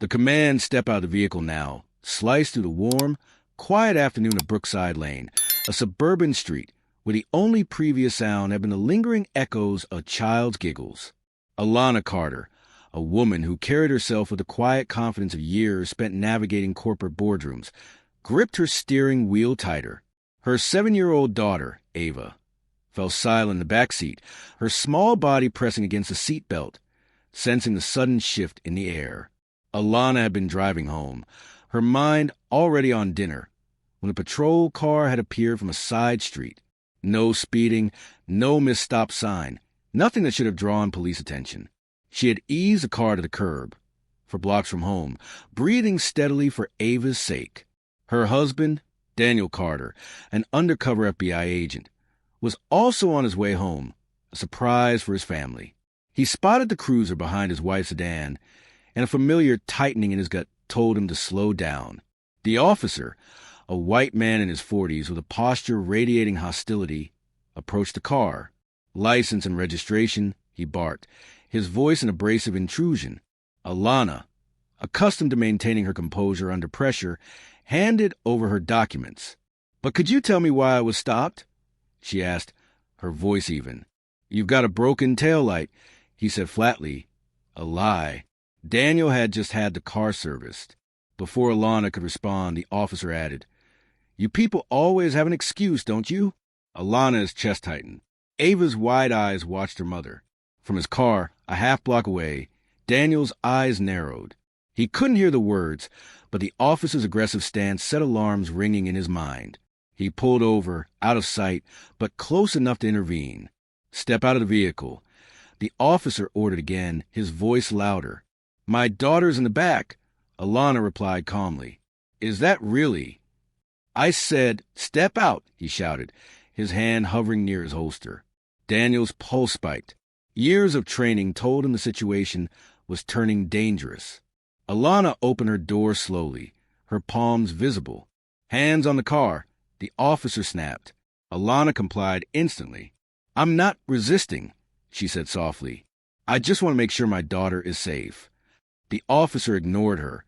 The command step out of the vehicle now, sliced through the warm, quiet afternoon of Brookside Lane, a suburban street where the only previous sound had been the lingering echoes of a child's giggles. Alana Carter, a woman who carried herself with the quiet confidence of years spent navigating corporate boardrooms, gripped her steering wheel tighter. Her 7-year-old daughter, Ava, fell silent in the back seat, her small body pressing against the seat belt, sensing the sudden shift in the air. Alana had been driving home, her mind already on dinner, when a patrol car had appeared from a side street. No speeding, no missed stop sign, nothing that should have drawn police attention. She had eased the car to the curb, for blocks from home, breathing steadily for Ava's sake. Her husband, Daniel Carter, an undercover FBI agent, was also on his way home, a surprise for his family. He spotted the cruiser behind his wife's sedan, and a familiar tightening in his gut told him to slow down. The officer, a white man in his 40s with a posture radiating hostility, approached the car. License and registration, he barked, his voice an abrasive intrusion. Alana, accustomed to maintaining her composure under pressure, handed over her documents. "But could you tell me why I was stopped?" she asked, her voice even. "You've got a broken taillight," he said flatly. A lie. Daniel had just had the car serviced. Before Alana could respond, the officer added, "You people always have an excuse, don't you?" Alana's chest tightened. Ava's wide eyes watched her mother. From his car, a half-block away, Daniel's eyes narrowed. He couldn't hear the words, but the officer's aggressive stance set alarms ringing in his mind. He pulled over, out of sight, but close enough to intervene. "Step out of the vehicle." The officer ordered again, his voice louder. "My daughter's in the back," Alana replied calmly. "Is that really?" "I said, step out," he shouted, his hand hovering near his holster. Daniel's pulse spiked. Years of training told him the situation was turning dangerous. Alana opened her door slowly, her palms visible. "Hands on the car," the officer snapped. Alana complied instantly. "I'm not resisting," she said softly. "I just want to make sure my daughter is safe." The officer ignored her,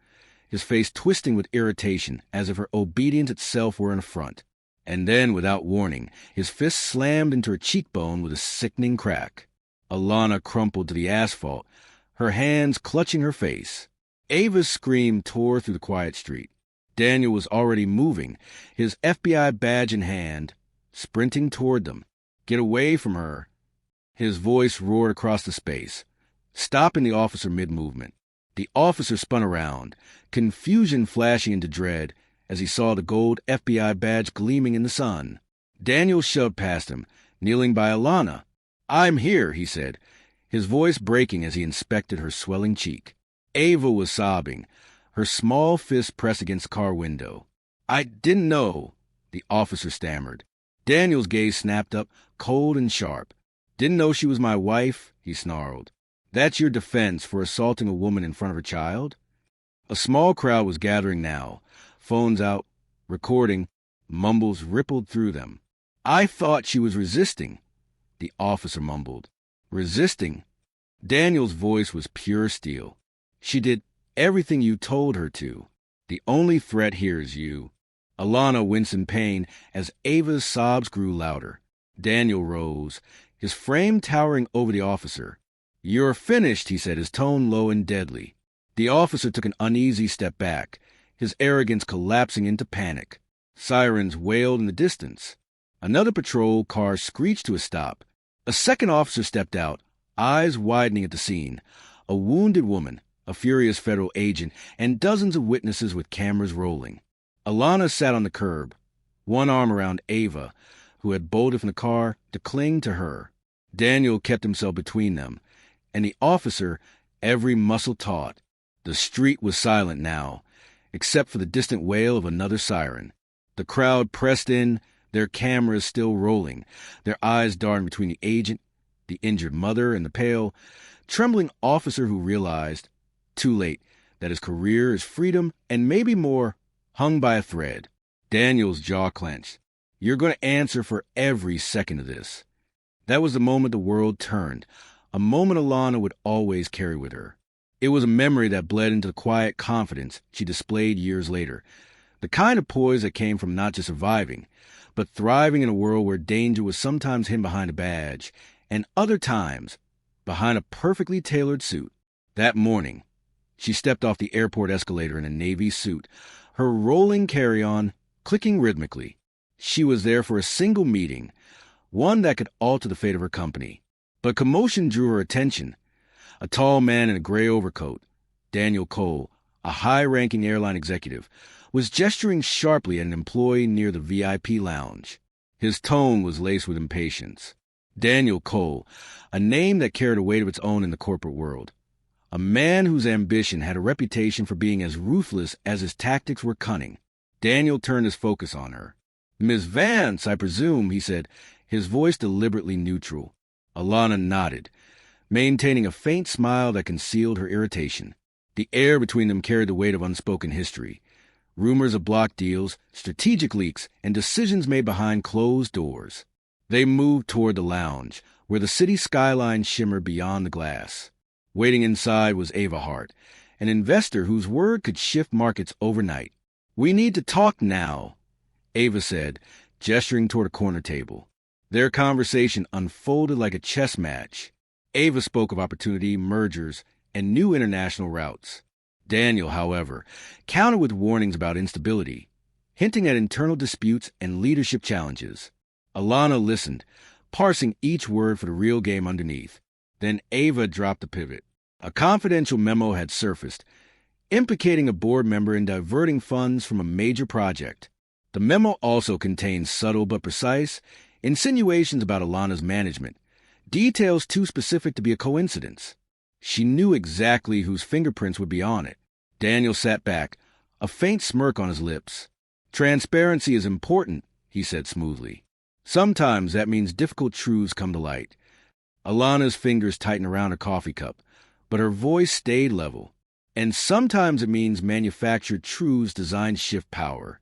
his face twisting with irritation as if her obedience itself were an affront. And then, without warning, his fist slammed into her cheekbone with a sickening crack. Alana crumpled to the asphalt, her hands clutching her face. Ava's scream tore through the quiet street. Daniel was already moving, his FBI badge in hand, sprinting toward them. "Get away from her!" His voice roared across the space, stopping the officer mid-movement. The officer spun around, confusion flashing into dread as he saw the gold FBI badge gleaming in the sun. Daniel shoved past him, kneeling by Alana. "I'm here," he said, his voice breaking as he inspected her swelling cheek. Ava was sobbing, her small fist pressed against the car window. "I didn't know," the officer stammered. Daniel's gaze snapped up, cold and sharp. "Didn't know she was my wife?" he snarled. "That's your defense for assaulting a woman in front of her child?" A small crowd was gathering now, phones out, recording, mumbles rippled through them. "I thought she was resisting," the officer mumbled. "Resisting?" Daniel's voice was pure steel. "She did everything you told her to. The only threat here is you." Alana winced in pain as Ava's sobs grew louder. Daniel rose, his frame towering over the officer. "You're finished," he said, his tone low and deadly. The officer took an uneasy step back, his arrogance collapsing into panic. Sirens wailed in the distance. Another patrol car screeched to a stop. A second officer stepped out, eyes widening at the scene. A wounded woman, a furious federal agent, and dozens of witnesses with cameras rolling. Alana sat on the curb, one arm around Ava, who had bolted from the car, to cling to her. Daniel kept himself between them, and the officer, every muscle taut. The street was silent now, except for the distant wail of another siren. The crowd pressed in, their cameras still rolling, their eyes darting between the agent, the injured mother, and the pale, trembling officer who realized, too late, that his career, his freedom, and maybe more, hung by a thread. Daniel's jaw clenched. "You're going to answer for every second of this." That was the moment the world turned, a moment Alana would always carry with her. It was a memory that bled into the quiet confidence she displayed years later, the kind of poise that came from not just surviving, but thriving in a world where danger was sometimes hidden behind a badge, and other times behind a perfectly tailored suit. That morning, she stepped off the airport escalator in a navy suit, her rolling carry-on clicking rhythmically. She was there for a single meeting, one that could alter the fate of her company. But commotion drew her attention. A tall man in a gray overcoat, Daniel Cole, a high-ranking airline executive, was gesturing sharply at an employee near the VIP lounge. His tone was laced with impatience. Daniel Cole, a name that carried a weight of its own in the corporate world. A man whose ambition had a reputation for being as ruthless as his tactics were cunning. Daniel turned his focus on her. "Miss Vance, I presume," he said, his voice deliberately neutral. Alana nodded, maintaining a faint smile that concealed her irritation. The air between them carried the weight of unspoken history. Rumors of block deals, strategic leaks, and decisions made behind closed doors. They moved toward the lounge, where the city skyline shimmered beyond the glass. Waiting inside was Ava Hart, an investor whose word could shift markets overnight. "We need to talk now," Ava said, gesturing toward a corner table. Their conversation unfolded like a chess match. Ava spoke of opportunity, mergers, and new international routes. Daniel, however, countered with warnings about instability, hinting at internal disputes and leadership challenges. Alana listened, parsing each word for the real game underneath. Then Ava dropped the pivot. A confidential memo had surfaced, implicating a board member in diverting funds from a major project. The memo also contained subtle but precise insinuations about Alana's management, details too specific to be a coincidence. She knew exactly whose fingerprints would be on it. Daniel sat back, a faint smirk on his lips. "Transparency is important," he said smoothly. "Sometimes that means difficult truths come to light." Alana's fingers tightened around her coffee cup, but her voice stayed level. "And sometimes it means manufactured truths designed to shift power."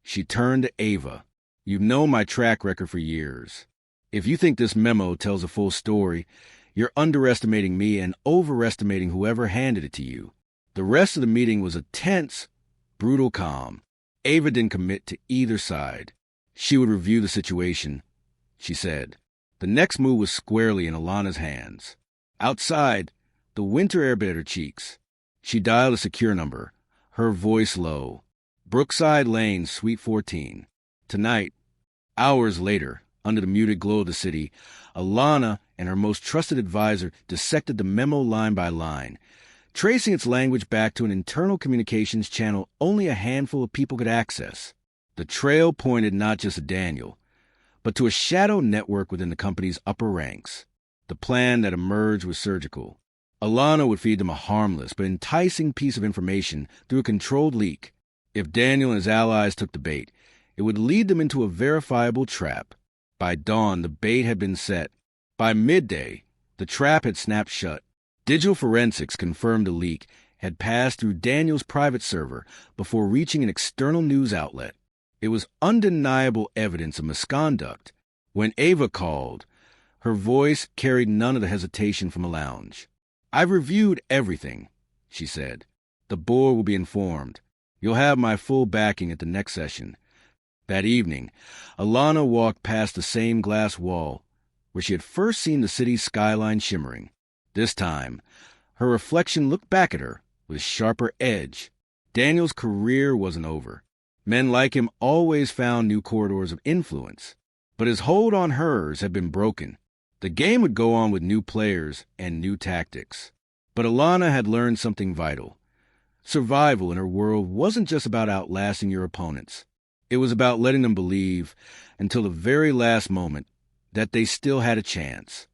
She turned to Ava. "You've known my track record for years. If you think this memo tells a full story, you're underestimating me and overestimating whoever handed it to you." The rest of the meeting was a tense, brutal calm. Ava didn't commit to either side. She would review the situation, she said. The next move was squarely in Alana's hands. Outside, the winter air bit at her cheeks. She dialed a secure number, her voice low. "Brookside Lane, Suite 14. Tonight." Hours later, under the muted glow of the city, Alana and her most trusted advisor dissected the memo line by line, tracing its language back to an internal communications channel only a handful of people could access. The trail pointed not just to Daniel, but to a shadow network within the company's upper ranks. The plan that emerged was surgical. Alana would feed them a harmless but enticing piece of information through a controlled leak. If Daniel and his allies took the bait, it would lead them into a verifiable trap. By dawn, the bait had been set. By midday, the trap had snapped shut. Digital forensics confirmed the leak had passed through Daniel's private server before reaching an external news outlet. It was undeniable evidence of misconduct. When Ava called, her voice carried none of the hesitation from a lounge. "I've reviewed everything," she said. "The board will be informed. You'll have my full backing at the next session." That evening, Alana walked past the same glass wall where she had first seen the city's skyline shimmering. This time, her reflection looked back at her with sharper edge. Daniel's career wasn't over. Men like him always found new corridors of influence, but his hold on hers had been broken. The game would go on with new players and new tactics. But Alana had learned something vital. Survival in her world wasn't just about outlasting your opponents. It was about letting them believe, until the very last moment, that they still had a chance.